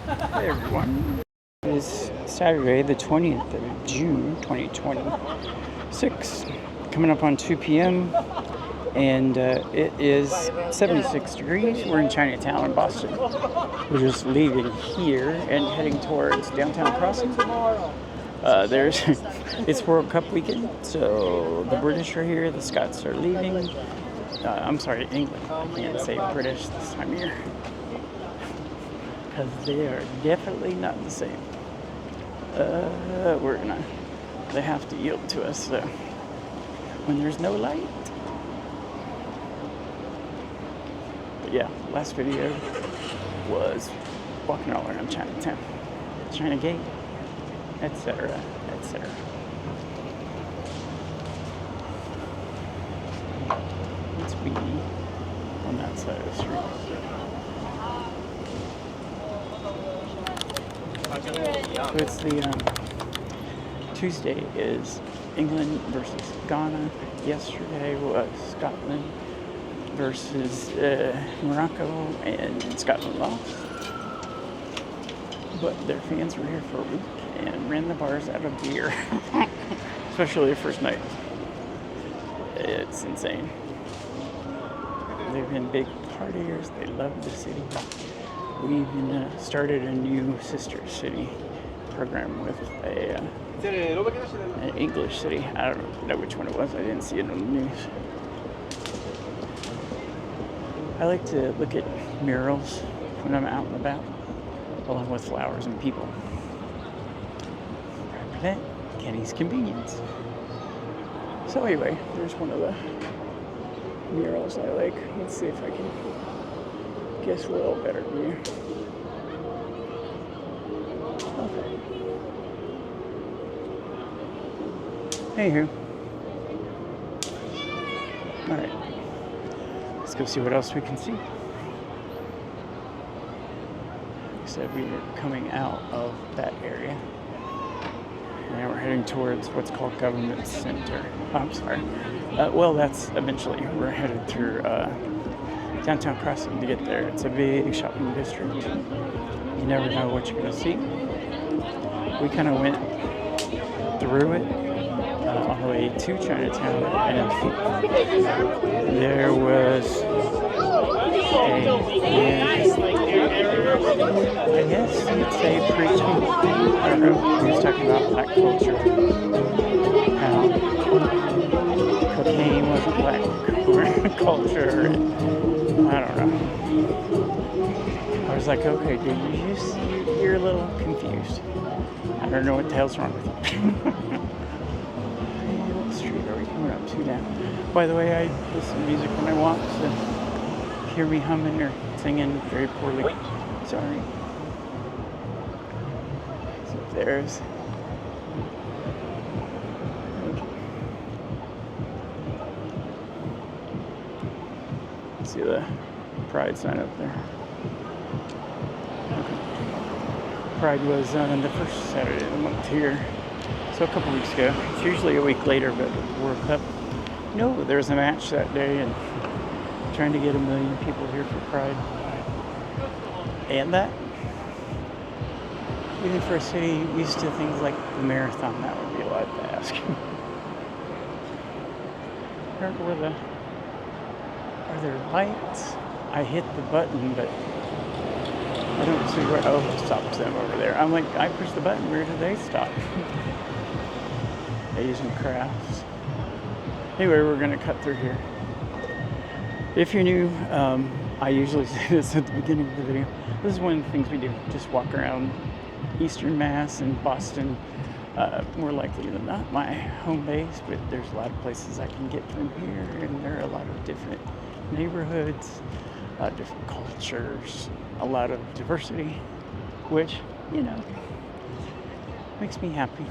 Hey everyone. It is Saturday, the 20th of June, 2026. Coming up on 2 p.m. and it is 76 degrees. We're in Chinatown in Boston. We're just leaving here and heading towards downtown Crossing. There's it's World Cup weekend, so the British are here, the Scots are leaving. I'm sorry, England. I can't say British this time of year because they are definitely not the same. They have to yield to us when there's no light. But yeah, last video was walking all around Chinatown, China Gate, etc., etc. Let's be on that side of the street. So it's the Tuesday is England versus Ghana. Yesterday was Scotland versus Morocco, and Scotland lost. But their fans were here for a week and ran the bars out of beer, especially the first night. It's insane. They've been big partiers. They love the city. We even started a new sister city program with an English city. I don't know which one it was. I didn't see it on the news. I like to look at murals when I'm out and about, along with flowers and people. Represent Kenny's Convenience. So anyway, there's one of the murals I like. Let's see if I can guess a little better than you. Okay. Anywho. Alright. Let's go see what else we can see. Like I said, we are coming out of that area. And now we're heading towards what's called Government Center. Oh, I'm sorry. Well, that's eventually. We're headed through downtown Crossing to get there. It's a big shopping district. You never know what you're going to see. We kind of went through it on the way to Chinatown, and there was I guess you'd say preaching. I don't know. He was talking about black culture. How cocaine wasn't black culture. I don't know. I was like, okay, dude, you're a little confused. I don't know what the hell's wrong with you. What street are we coming up to now? By the way, I listen to music when I walk, so hear me humming or singing very poorly. Sorry. So there's... See the Pride sign up there. Okay. Pride was on the first Saturday of the month here, so a couple weeks ago. It's usually a week later, but World Cup. No, there was a match that day, and trying to get 1 million people here for Pride. And that, even for a city used to things like the marathon, that would be a lot to ask. Are there lights? I hit the button, but I don't see where. Oh, it stops them over there. I'm like, I pushed the button. Where did they stop? Asian crafts. Anyway, we're going to cut through here. If you're new, I usually say this at the beginning of the video. This is one of the things we do. Just walk around Eastern Mass and Boston. More likely than not my home base, but there's a lot of places I can get from here, and there are a lot of different neighborhoods, different cultures, a lot of diversity, which, you know, makes me happy.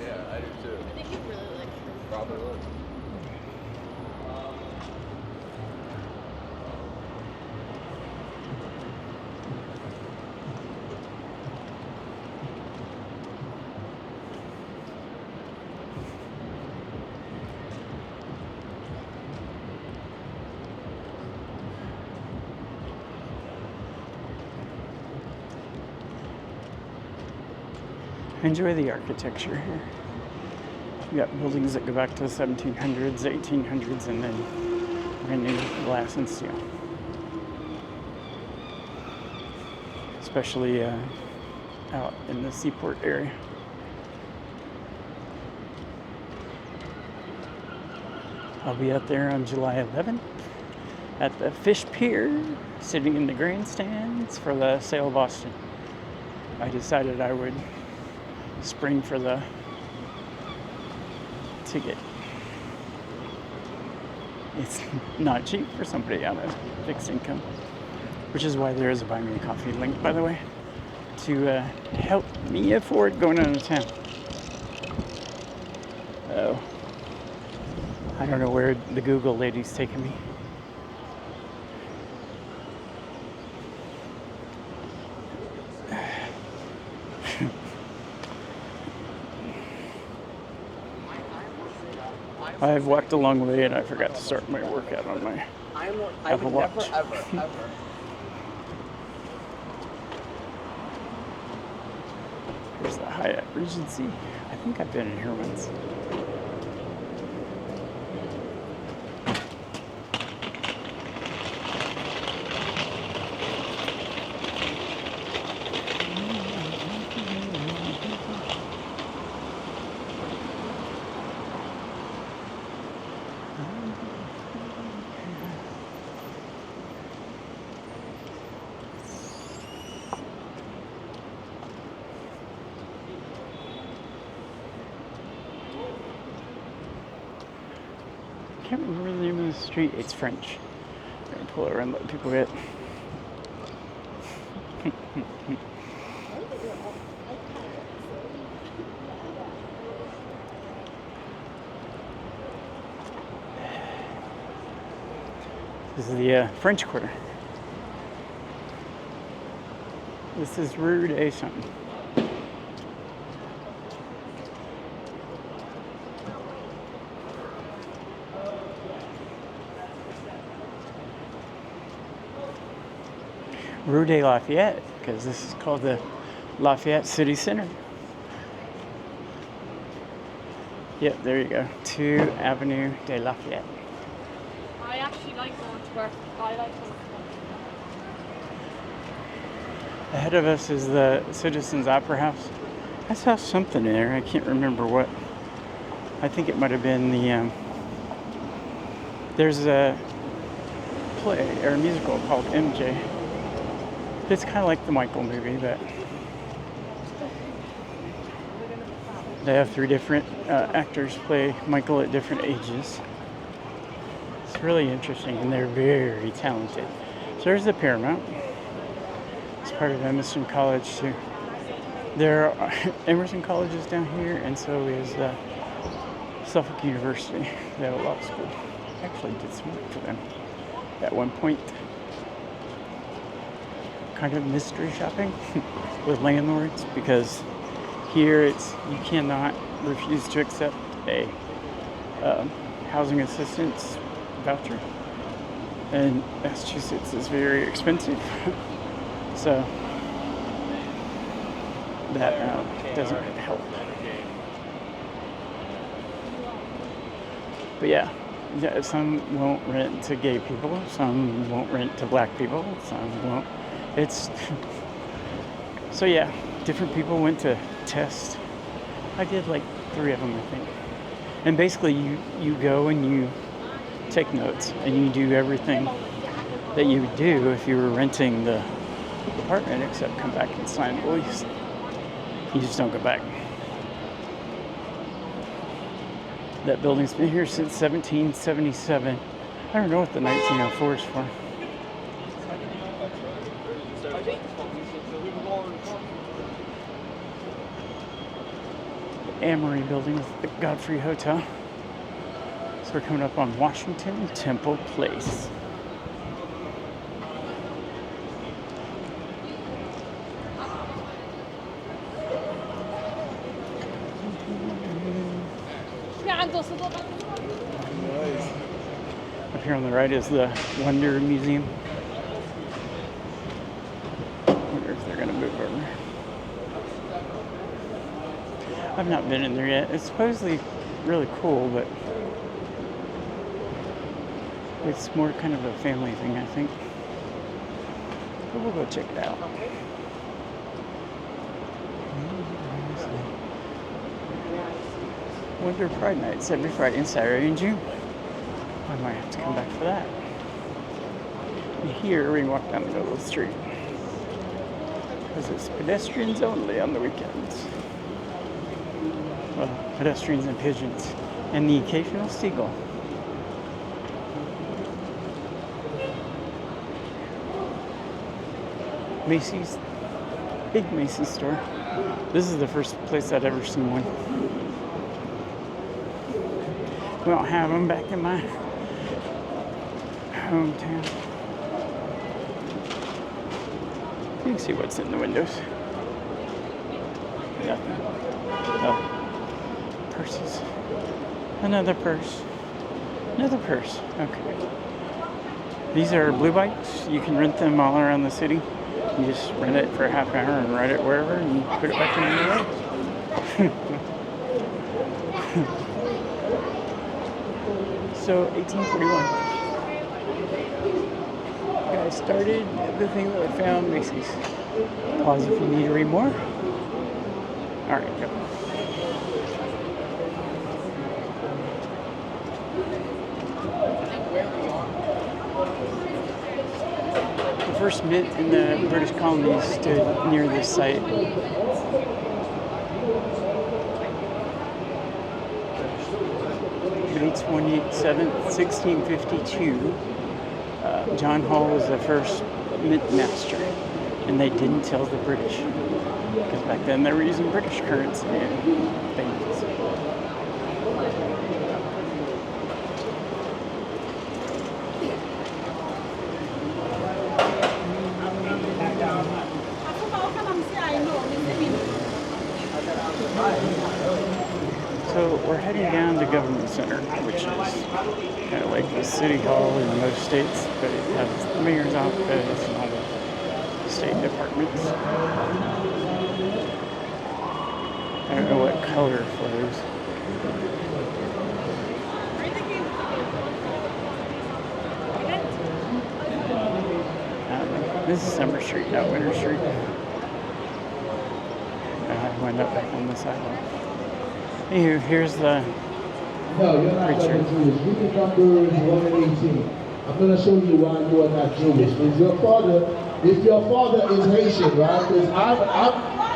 Yeah, I do too. I think you really like her. Probably would. Enjoy the architecture here. You got buildings that go back to the 1700s, 1800s, and then brand new glass and steel. Especially out in the seaport area. I'll be out there on July 11th at the Fish Pier, sitting in the grandstands for the Sail of Austin. I decided I would spring for the ticket. It's not cheap for somebody on a fixed income, which is why there is a Buy Me a Coffee link, by the way, to help me afford going out of town. Oh, I don't know where the Google lady's taking me. I've walked a long way and I forgot to start my workout on my Apple Watch. Never, ever. Here's the Hyatt Regency. I think I've been in here once. I can't remember the name of the street. It's French. I'm gonna pull over and let people get. This is the French Quarter. This is Rue de something. Rue de Lafayette, because this is called the Lafayette City Center. Yep, there you go. 2 Avenue de Lafayette. I actually like going to work. I like going to work. Ahead of us is the Citizens Opera House. I saw something in there. I can't remember what. I think it might have been the. There's a play or a musical called MJ. It's kind of like the Michael movie, but they have 3 different actors play Michael at different ages. It's really interesting, and they're very talented. So there's the Paramount. It's part of Emerson College too. There are Emerson College is down here, and so is Suffolk University. They have a law school. I actually did some work for them at one point. Kind of mystery shopping with landlords, because here it's you cannot refuse to accept a housing assistance voucher, and Massachusetts is very expensive, so that doesn't help. But yeah, some won't rent to gay people, some won't rent to black people, some won't. It's so yeah, different people went to test. I did like 3 of them, I think. And basically you go and you take notes and you do everything that you would do if you were renting the apartment, except come back and sign the lease. You just don't go back. That building's been here since 1777. I don't know what the 1904 is for. Amory building with the Godfrey Hotel. So we're coming up on Washington Temple Place. Up here on the right is the Wonder Museum. I wonder if they're going to move over. I've not been in there yet. It's supposedly really cool, but it's more kind of a family thing, I think. But we'll go check it out. Winter Pride Nights every Friday and Saturday in June. I might have to come back for that. And here we can walk down the middle of the street, because it's pedestrians only on the weekends. Well, pedestrians and pigeons, and the occasional seagull. Macy's, big Macy's store. This is the first place I'd ever seen one. We don't have them back in my hometown. You can see what's in the windows. Nothing. Oh, purses. Another purse. Another purse. Okay. These are blue bikes. You can rent them all around the city. You just rent it for a half an hour and ride it wherever, and you put it back in your legs. So 1841. I started the thing that I found, Macy's. Pause if you need to read more. All right, go. The first mint in the British colonies stood near this site. May 27th, 1652. John Hall was the first mint master, and they didn't tell the British, because back then they were using British currency and things. So we're heading down to Government Center, which is kind of like the city hall in most states, but it has the mayor's office and all the state departments. I don't know what color flows. This is Summer Street, not Winter Street. I went up back on the sidewalk. Anywho, here's the preacher. Read Numbers 1:18. I'm going to show you why you are not Jewish. If your father is Haitian, right? Because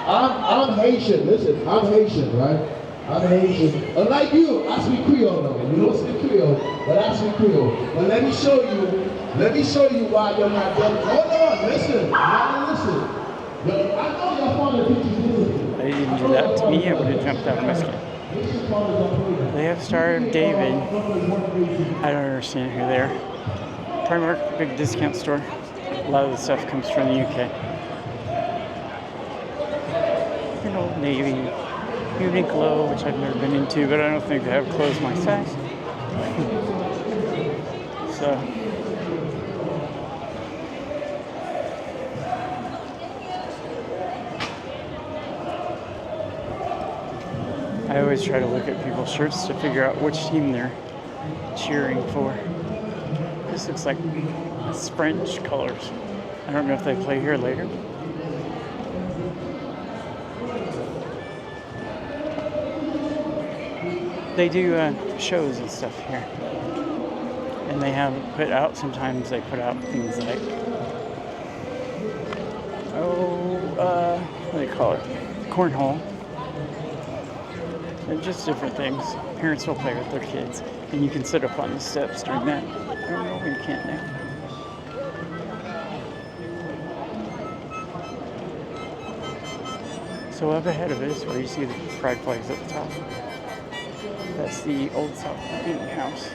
I'm Haitian. Listen, I'm Haitian, right? I'm Haitian. Unlike you, I speak Creole though. You don't speak Creole, but I speak Creole. But let me show you why you're not Jewish. Hold on, listen. You gotta listen. I know your father teaches you. They didn't do that to me, I would have jumped out of my skin. They have Star of David. I don't understand who they are. Primark, big discount store. A lot of the stuff comes from the UK. An Old Navy, Uniqlo, which I've never been into, but I don't think they have clothes my size. So. I always try to look at people's shirts to figure out which team they're cheering for. This looks like it's French colors. I don't know if they play here later. They do shows and stuff here. And they have put out, sometimes they put out things like, what do they call it? Cornhole. And just different things. Parents will play with their kids, and you can sit up on the steps during that. I don't know, you can't now. So up ahead of it is where you see the pride flags at the top. That's the Old South Meeting House.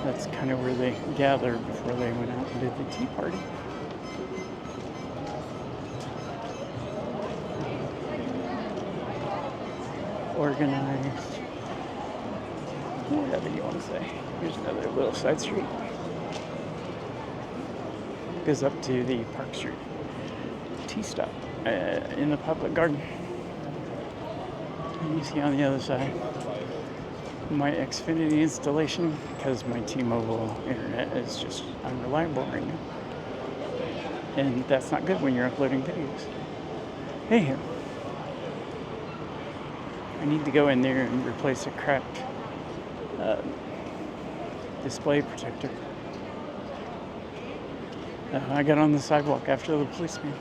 That's kind of where they gathered before they went out and did the tea party. Organized. Whatever you want to say. Here's another little side street. Goes up to the Park Street tea stop in the public garden. And you see on the other side my Xfinity installation, because my T-Mobile internet is just unreliable right now. And that's not good when you're uploading videos. Anyhow, I need to go in there and replace a cracked display protector. I got on the sidewalk after the policeman.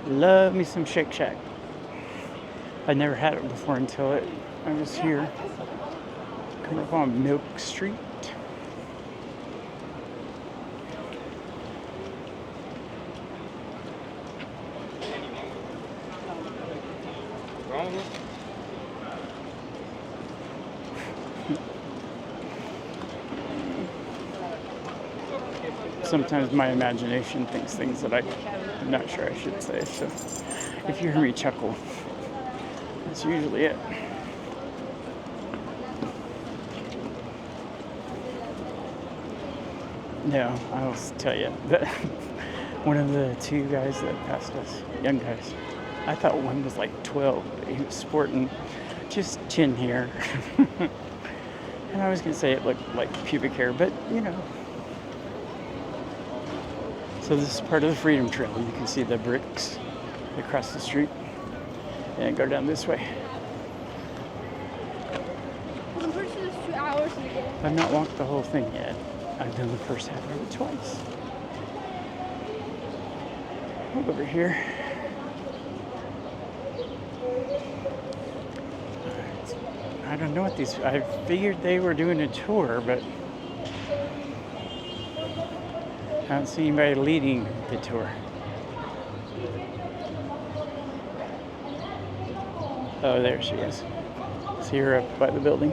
Love me some Shake Shack. I never had it before until I was here. Coming up on Milk Street. Sometimes my imagination thinks things that I'm not sure I should say. So if you hear me chuckle, that's usually it. No, I'll tell you that one of the two guys that passed us, young guys, I thought one was like 12. He was sporting just chin hair. And I was going to say it looked like pubic hair, but you know. So this is part of the Freedom Trail. You can see the bricks across the street and go down this way. I'm pretty sure there's 2 hours to get. I've not walked the whole thing yet. I've done the first half of it twice. Over here. I don't know what these. I figured they were doing a tour, but I don't see anybody leading the tour. Oh, there she is. See her up by the building.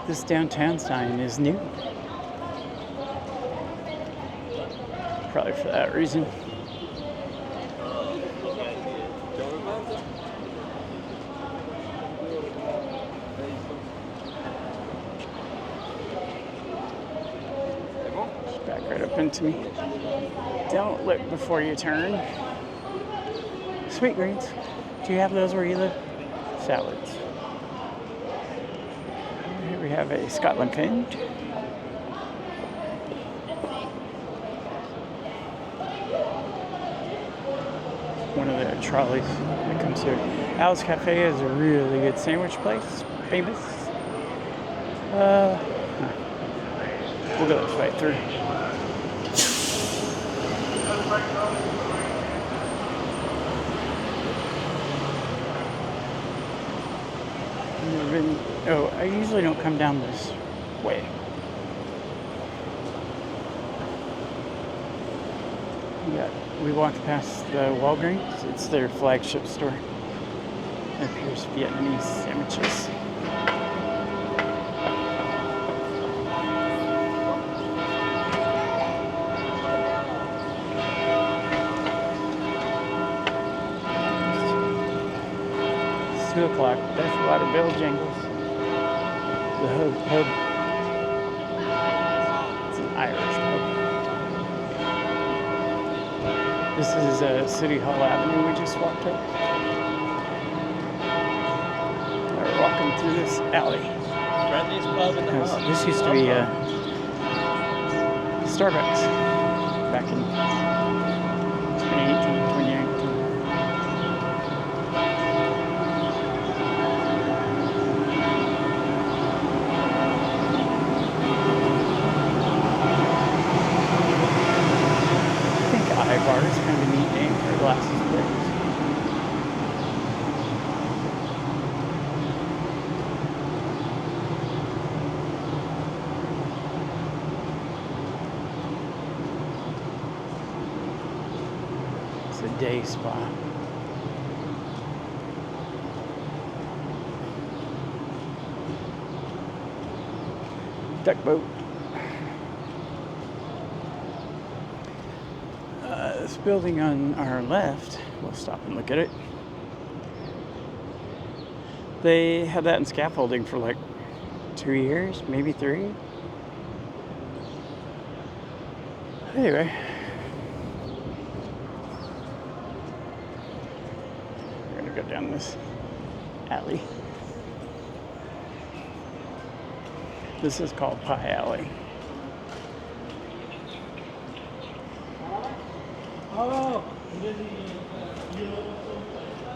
This downtown sign is new. Probably for that reason. Just back right up into me. Don't look before you turn. Sweet greens. Do you have those where you live? Salads. Here we have a Scotland Find. One of the trolleys that comes here. Al's Cafe is a really good sandwich place. Famous. We'll go this way through. Oh, I usually don't come down this way. We walked past the Walgreens. It's their flagship store. Up here's Vietnamese sandwiches. It's 2 o'clock. That's a lot of bell jingles. The pub. It's an Irish pub. This is City Hall Avenue we just walked up. We're walking through this alley. Friendliest pub in the house. This used to be Starbucks back in 2018, 2019. Bar is kind of a neat name for a glasses place. It's a day spa. Duck boat. This building on our left, we'll stop and look at it. They had that in scaffolding for like 2 years, maybe 3. Anyway. We're gonna go down this alley. This is called Pie Alley.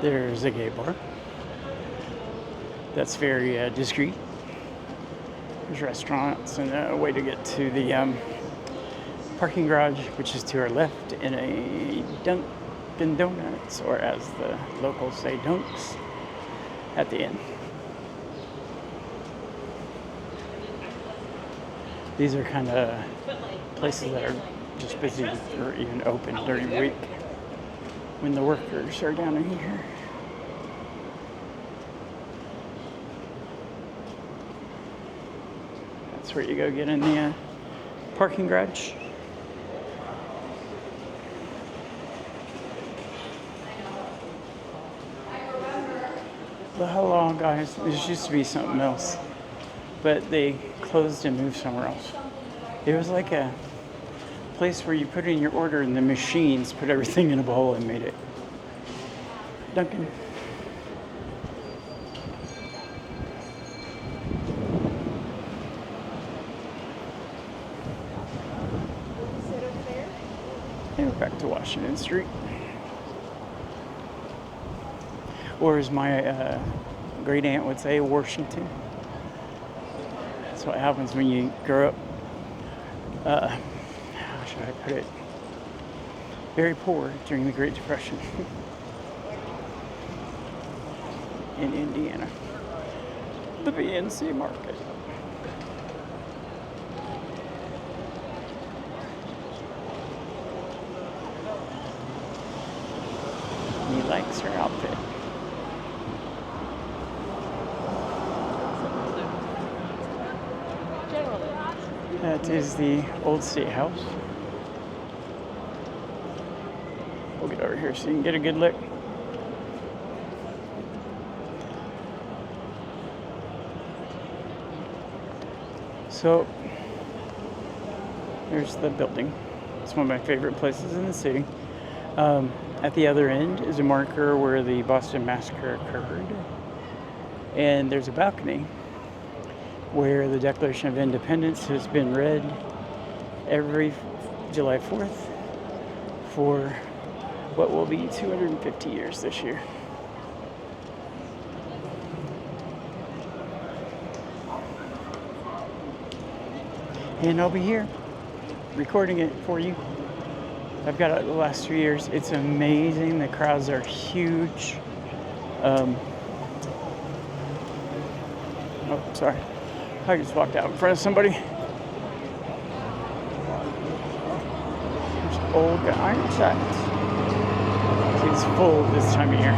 There's a gay bar. That's very discreet. There's restaurants and a way to get to the parking garage, which is to our left, in a Dunkin' Donuts, or as the locals say, Dunks, at the end. These are kind of places that are just busy or even open during the week when the workers are down in here. That's where you go get in the parking garage. But how long, guys? This used to be something else, but they closed and moved somewhere else. It was like a place where you put in your order and the machines put everything in a bowl and made it. Dunkin'. And we're back to Washington Street. Or as my great aunt would say, Washington. That's what happens when you grow up, how should I put it, very poor during the Great Depression in Indiana. The BNC market. He likes her outfit. That is the old State House. We'll get over here so you can get a good look. So, there's the building. It's one of my favorite places in the city. At the other end is a marker where the Boston Massacre occurred. And there's a balcony where the Declaration of Independence has been read every July 4th for what will be 250 years this year. And I'll be here recording it for you. I've got it the last 2 years. It's amazing. The crowds are huge. Oh, sorry. I just walked out in front of somebody. There's old iron sites. It's full this time of year,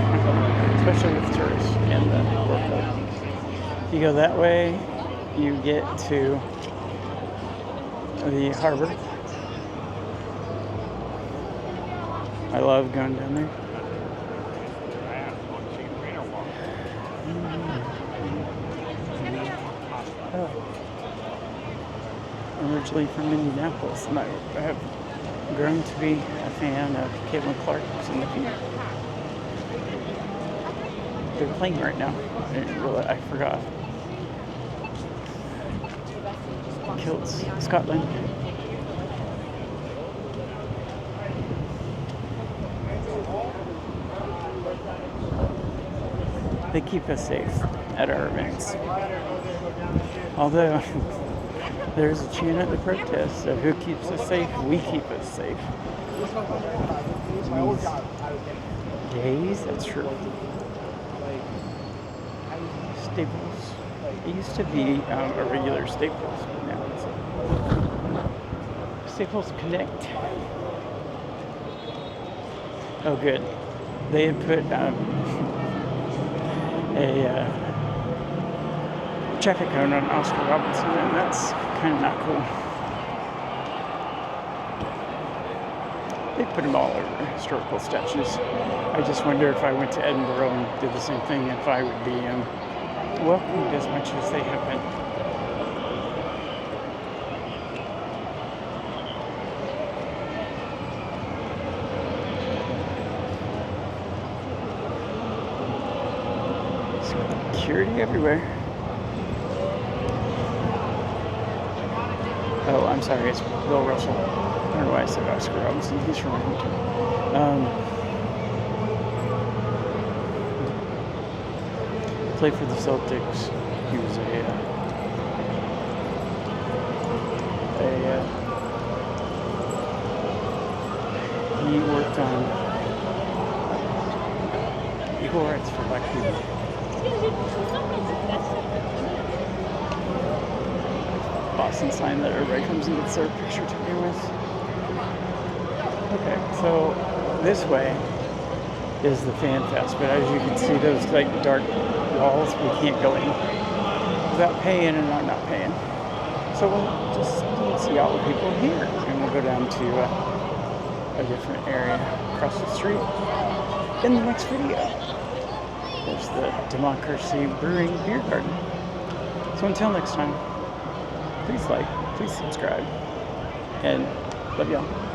especially with tourists and the World Cup. If you go that way, you get to the harbor. I love going down there. I'm originally from Indianapolis, and I have grown to be a fan of Caitlin Clark's in the field. They're playing right now. I forgot. Kilts, Scotland. They keep us safe at our events. Although there's a chant at the protest of who keeps us safe, we keep us safe. These gays, that's true. Staples. It used to be a regular Staples, but now it's Staples Connect. Oh, good. They had put a traffic cone on Oscar Robertson, and that's kind of not cool. They put them all over historical statues. I just wonder if I went to Edinburgh and did the same thing, if I would be welcomed as much as they have been. Security everywhere. Oh, I'm sorry, it's Bill Russell. I don't know why I said Oscar Robinson. He's from Arlington. Played for the Celtics. He was he worked on equal rights for black people. Boston sign that everybody comes and gets their picture taken with. Okay, so this way is the Fan Fest, but as you can see, those like dark walls, we can't go in without paying, and I'm not paying. So we'll just see all the people here, and we'll go down to a different area across the street in the next video. There's the Democracy Brewing Beer Garden. So until next time, please like, please subscribe, and love y'all.